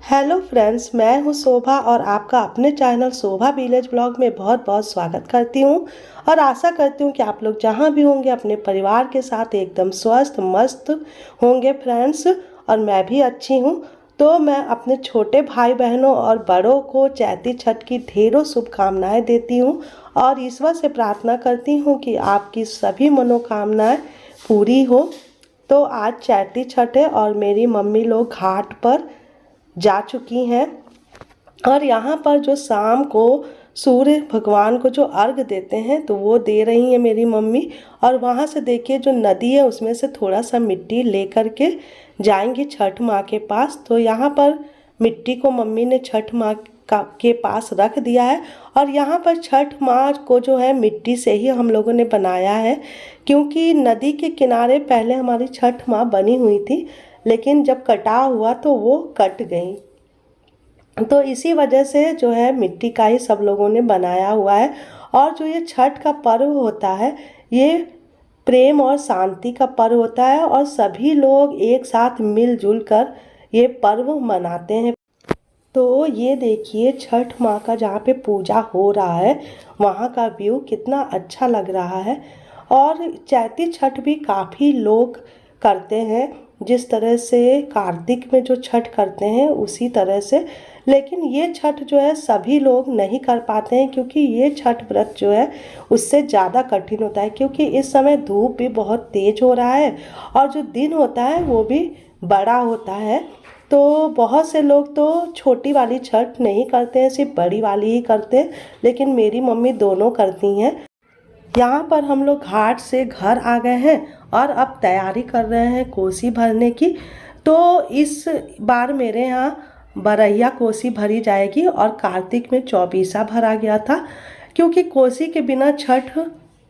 Hello friends, मैं हूं शोभा और आपका अपने चैनल शोभा विलेज ब्लॉग में बहुत बहुत स्वागत करती हूं। और आशा करती हूं कि आप लोग जहां भी होंगे अपने परिवार के साथ एकदम स्वस्थ मस्त होंगे फ्रेंड्स। और मैं भी अच्छी हूं। तो मैं अपने छोटे भाई बहनों और बड़ों को चैती छठ की ढेरों शुभकामनाएं देती हूं और ईश्वर से प्रार्थना करती हूं कि आपकी सभी मनोकामनाएं पूरी हो। तो आज चैती छठ है और मेरी मम्मी लोग घाट पर जा चुकी हैं और यहाँ पर जो शाम को सूर्य भगवान को जो अर्घ देते हैं तो वो दे रही है मेरी मम्मी। और वहाँ से देखिए जो नदी है उसमें से थोड़ा सा मिट्टी ले करके जाएंगी छठ माँ के पास। तो यहाँ पर मिट्टी को मम्मी ने छठ माँ के पास रख दिया है। और यहाँ पर छठ माँ को जो है मिट्टी से ही हम लोगों ने बनाया है, क्योंकि नदी के किनारे पहले हमारी छठ माँ बनी हुई थी, लेकिन जब कटाव हुआ तो वो कट गई। तो इसी वजह से जो है मिट्टी का ही सब लोगों ने बनाया हुआ है। और जो ये छठ का पर्व होता है ये प्रेम और शांति का पर्व होता है और सभी लोग एक साथ मिलजुल कर ये पर्व मनाते हैं। तो ये देखिए छठ माँ का जहाँ पे पूजा हो रहा है वहाँ का व्यू कितना अच्छा लग रहा है। और चैती छठ भी काफ़ी लोग करते हैं, जिस तरह से कार्तिक में जो छठ करते हैं उसी तरह से। लेकिन ये छठ जो है सभी लोग नहीं कर पाते हैं, क्योंकि ये छठ व्रत जो है उससे ज़्यादा कठिन होता है, क्योंकि इस समय धूप भी बहुत तेज हो रहा है और जो दिन होता है वो भी बड़ा होता है। तो बहुत से लोग तो छोटी वाली छठ नहीं करते हैं, सिर्फ बड़ी वाली ही करते हैं, लेकिन मेरी मम्मी दोनों करती हैं। यहाँ पर हम लोग घाट से घर आ गए हैं और अब तैयारी कर रहे हैं कोसी भरने की। तो इस बार मेरे यहाँ बरहिया कोसी भरी जाएगी और कार्तिक में चौबीसा भरा गया था, क्योंकि कोसी के बिना छठ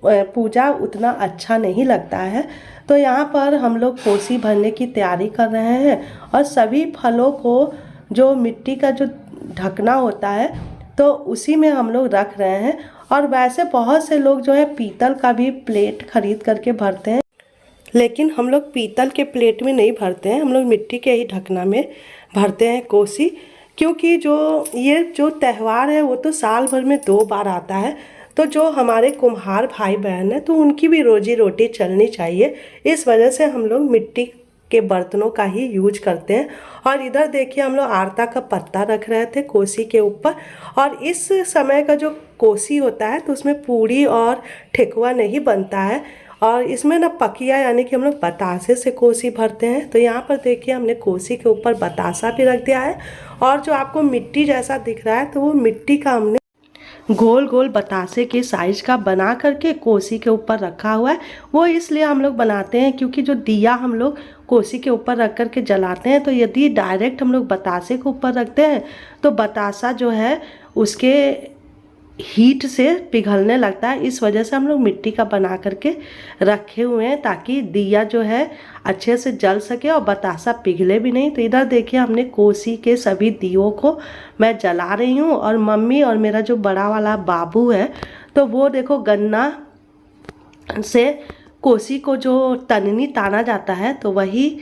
पूजा उतना अच्छा नहीं लगता है। तो यहाँ पर हम लोग कोसी भरने की तैयारी कर रहे हैं और सभी फलों को जो मिट्टी का जो ढकना होता है तो उसी में हम लोग रख रहे हैं। और वैसे बहुत से लोग जो है पीतल का भी प्लेट खरीद करके भरते हैं, लेकिन हम लोग पीतल के प्लेट में नहीं भरते हैं, हम लोग मिट्टी के ही ढकना में भरते हैं कोसी। क्योंकि ये जो त्यौहार है वो तो साल भर में 2 बार आता है। तो जो हमारे कुम्हार भाई बहन हैं तो उनकी भी रोजी रोटी चलनी चाहिए, इस वजह से हम लोग मिट्टी के बर्तनों का ही यूज करते हैं। और इधर देखिए हम लोग आरता का पत्ता रख रहे थे कोसी के ऊपर। और इस समय का जो कोसी होता है तो उसमें पूड़ी और ठेकुआ नहीं बनता है, और इसमें ना पकिया यानी कि हम लोग बतासे से कोसी भरते हैं। तो यहाँ पर देखिए हमने कोसी के ऊपर बतासा भी रख दिया है। और जो आपको मिट्टी जैसा दिख रहा है तो वो मिट्टी का हमने गोल गोल बतासे के साइज का बना करके कोसी के ऊपर रखा हुआ है। वो इसलिए हम लोग बनाते हैं क्योंकि जो दिया हम लोग कोसी के ऊपर रख करके जलाते हैं, तो यदि डायरेक्ट हम लोग बतासे के ऊपर रखते हैं तो बतासा जो है उसके हीट से पिघलने लगता है। इस वजह से हम लोग मिट्टी का बना करके रखे हुए हैं, ताकि दिया जो है अच्छे से जल सके और बतासा पिघले भी नहीं। तो इधर देखिए हमने कोसी के सभी दियों को मैं जला रही हूँ। और मम्मी और मेरा जो बड़ा वाला बाबू है तो वो देखो गन्ना से कोसी को जो तननी ताना जाता है तो वही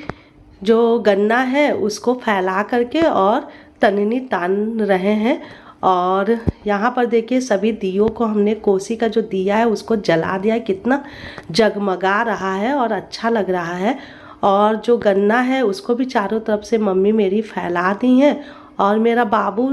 जो गन्ना है उसको फैला करके और तननी तान रहे हैं। और यहाँ पर देखिए सभी दियों को हमने कोसी का जो दिया है उसको जला दिया है, कितना जगमगा रहा है और अच्छा लग रहा है। और जो गन्ना है उसको भी चारों तरफ से मम्मी मेरी फैला दी हैं और मेरा बाबू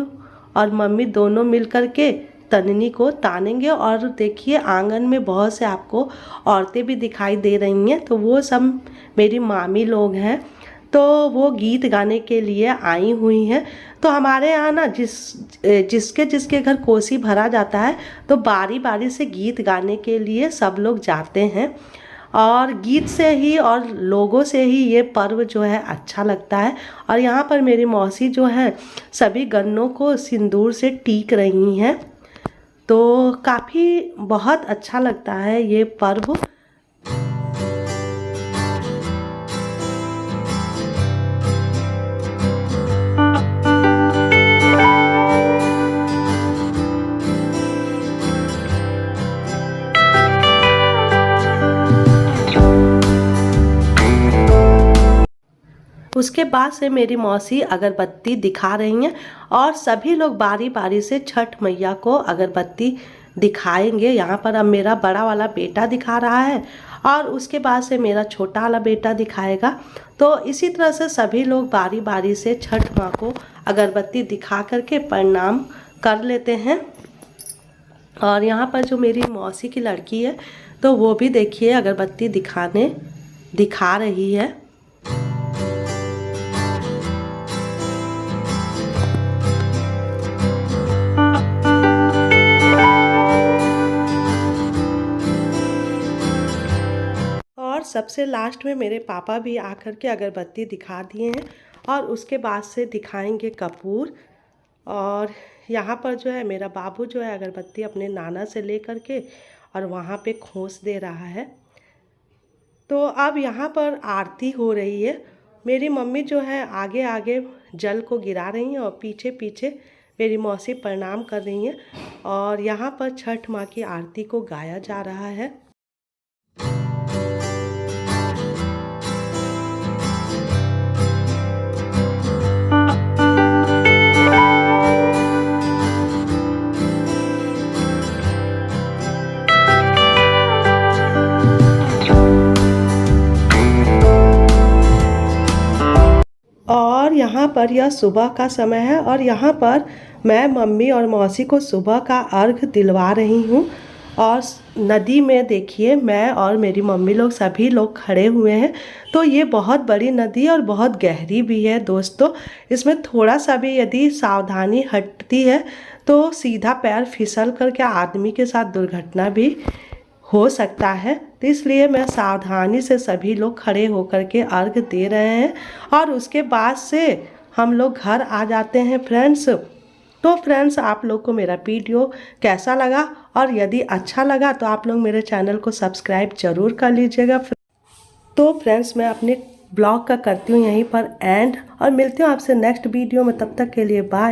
और मम्मी दोनों मिल कर के तननी को तानेंगे। और देखिए आंगन में बहुत से आपको औरतें भी दिखाई दे रही हैं, तो वो सब मेरी मामी लोग हैं, तो वो गीत गाने के लिए आई हुई हैं। तो हमारे यहाँ ना जिसके जिसके घर कोसी भरा जाता है तो बारी बारी से गीत गाने के लिए सब लोग जाते हैं, और गीत से ही और लोगों से ही ये पर्व जो है अच्छा लगता है। और यहाँ पर मेरी मौसी जो है सभी गन्नों को सिंदूर से टीक रही हैं, तो काफ़ी बहुत अच्छा लगता है ये पर्व। उसके बाद से मेरी मौसी अगरबत्ती दिखा रही हैं और सभी लोग बारी बारी से छठ मैया को अगरबत्ती दिखाएंगे। यहाँ पर अब मेरा बड़ा वाला बेटा दिखा रहा है और उसके बाद से मेरा छोटा वाला बेटा दिखाएगा। तो इसी तरह से सभी लोग बारी बारी से छठ माँ को अगरबत्ती दिखा करके प्रणाम कर लेते हैं। और यहाँ पर जो मेरी मौसी की लड़की है तो वो भी देखिए अगरबत्ती दिखा रही है। और सबसे लास्ट में मेरे पापा भी आकर के अगरबत्ती दिखा दिए हैं और उसके बाद से दिखाएंगे कपूर। और यहाँ पर जो है मेरा बाबू जो है अगरबत्ती अपने नाना से ले करके और वहाँ पे खोस दे रहा है। तो अब यहाँ पर आरती हो रही है। मेरी मम्मी जो है आगे आगे जल को गिरा रही हैं और पीछे पीछे मेरी मौसी प्रणाम कर रही हैं और यहाँ पर छठ माँ की आरती को गाया जा रहा है। और यहाँ पर यह सुबह का समय है और यहाँ पर मैं मम्मी और मौसी को सुबह का अर्घ दिलवा रही हूँ। और नदी में देखिए मैं और मेरी मम्मी लोग सभी लोग खड़े हुए हैं। तो ये बहुत बड़ी नदी और बहुत गहरी भी है दोस्तों। इसमें थोड़ा सा भी यदि सावधानी हटती है तो सीधा पैर फिसल करके आदमी के साथ दुर्घटना भी हो सकता है। तो इसलिए मैं सावधानी से सभी लोग खड़े होकर के अर्घ दे रहे हैं और उसके बाद से हम लोग घर आ जाते हैं फ्रेंड्स। तो फ्रेंड्स आप लोग को मेरा वीडियो कैसा लगा और यदि अच्छा लगा तो आप लोग मेरे चैनल को सब्सक्राइब जरूर कर लीजिएगा। तो फ्रेंड्स मैं अपने ब्लॉग का करती हूँ यहीं पर एंड और मिलती हूँ आपसे नेक्स्ट वीडियो में। तब तक के लिए बाय।